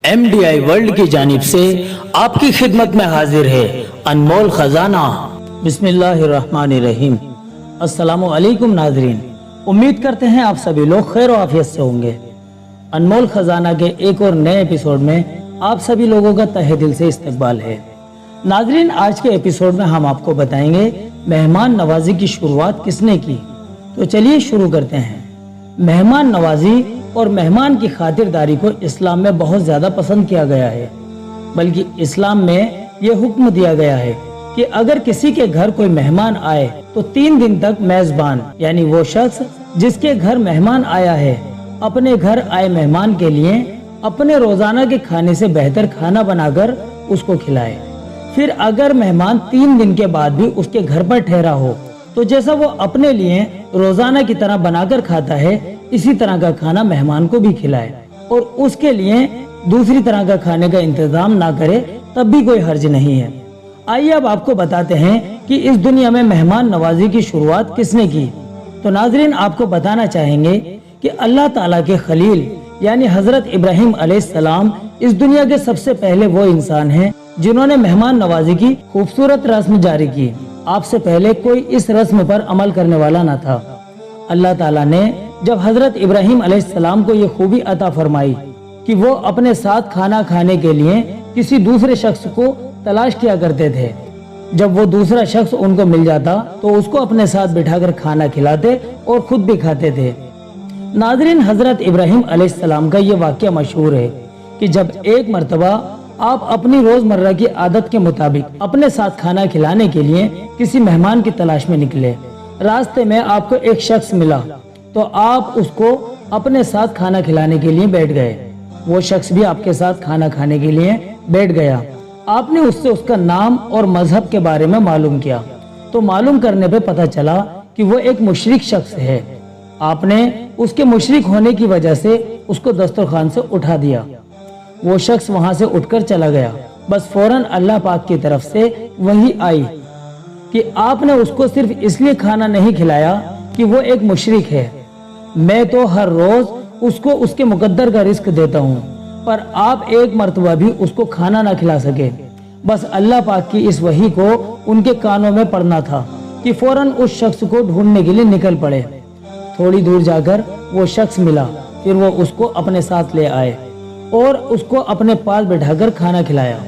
MDI world की जानिब से आपकी खिदमत में हाजिर है अनमोल खजाना। बिस्मिल्लाहिर्रहमानिर्रहीम। अस्सलामु अलैकुम नाज़रीन, उम्मीद करते हैं आप सभी लोग खैर और आफियत से होंगे। अनमोल खजाना के एक और नए एपिसोड में आप सभी लोगों का तहे दिल से इस्तकबाल है। नाज़रीन, आज के एपिसोड में हम आपको बताएंगे मेहमान नवाजी की शुरुआत किसने की। तो चलिए शुरू करते हैं। मेहमान नवाजी और मेहमान की खातिरदारी को इस्लाम में बहुत ज्यादा पसंद किया गया है, बल्कि इस्लाम में ये हुक्म दिया गया है कि अगर किसी के घर कोई मेहमान आए तो 3 दिन तक मेजबान यानी वो शख्स जिसके घर मेहमान आया है अपने घर आए मेहमान के लिए अपने रोजाना के खाने से बेहतर खाना बनाकर उसको खिलाए। फिर अगर मेहमान 3 दिन के बाद भी उसके घर पर ठहरा हो तो जैसा वो अपने लिए रोजाना की तरह बनाकर खाता है इसी तरह का खाना मेहमान को भी खिलाए, और उसके लिए दूसरी तरह का खाने का इंतजाम ना करे तब भी कोई हर्ज नहीं है। आइए अब आपको बताते हैं कि इस दुनिया में मेहमान नवाजी की शुरुआत किसने की। तो नाजरीन, आपको बताना चाहेंगे कि अल्लाह ताला के खलील यानी हजरत इब्राहिम अलैहिस्सलाम इस दुनिया के सबसे पहले वो इंसान हैं जिन्होंने मेहमान नवाजी की खूबसूरत रस्म जारी की। आपसे पहले कोई इस रस्म पर अमल करने वाला न था। अल्लाह ताला ने जब हजरत इब्राहिम अलैहिस्सलाम को ये खूबी अता फरमाई कि वो अपने साथ खाना खाने के लिए किसी दूसरे शख्स को तलाश किया करते थे, जब वो दूसरा शख्स उनको मिल जाता तो उसको अपने साथ बिठाकर खाना खिलाते और खुद भी खाते थे। नाज़रीन, हजरत इब्राहिम अलैहिस्सलाम का ये वाक़या मशहूर है कि जब एक मर्तबा आप अपनी रोजमर्रा की आदत के मुताबिक अपने साथ खाना खिलाने के लिए किसी मेहमान की तलाश में निकले, रास्ते में आपको एक शख्स मिला तो आप उसको अपने साथ खाना खिलाने के लिए बैठ गए। वो शख्स भी आपके साथ खाना खाने के लिए बैठ गया। आपने उससे उसका नाम और मजहब के बारे में मालूम किया तो मालूम करने पे पता चला कि वो एक मुशरिक शख्स है। आपने उसके मुशरिक होने की वजह से उसको दस्तरखान से उठा दिया। वो शख्स वहां से उठकर चला गया। बस फौरन अल्लाह पाक की तरफ से वही आई कि आपने उसको सिर्फ इसलिए खाना नहीं खिलाया कि वो एक मुशरिक है। मैं तो हर रोज उसको उसके मुकद्दर का रिस्क देता हूँ, पर आप एक मर्तबा भी उसको खाना ना खिला सके। बस अल्लाह पाक की इस वही को उनके कानों में पड़ना था कि फौरन उस शख्स को ढूंढने के लिए निकल पड़े। थोड़ी दूर जाकर वो शख्स मिला, फिर वो उसको अपने साथ ले आए और उसको अपने पास बैठाकर खाना खिलाया।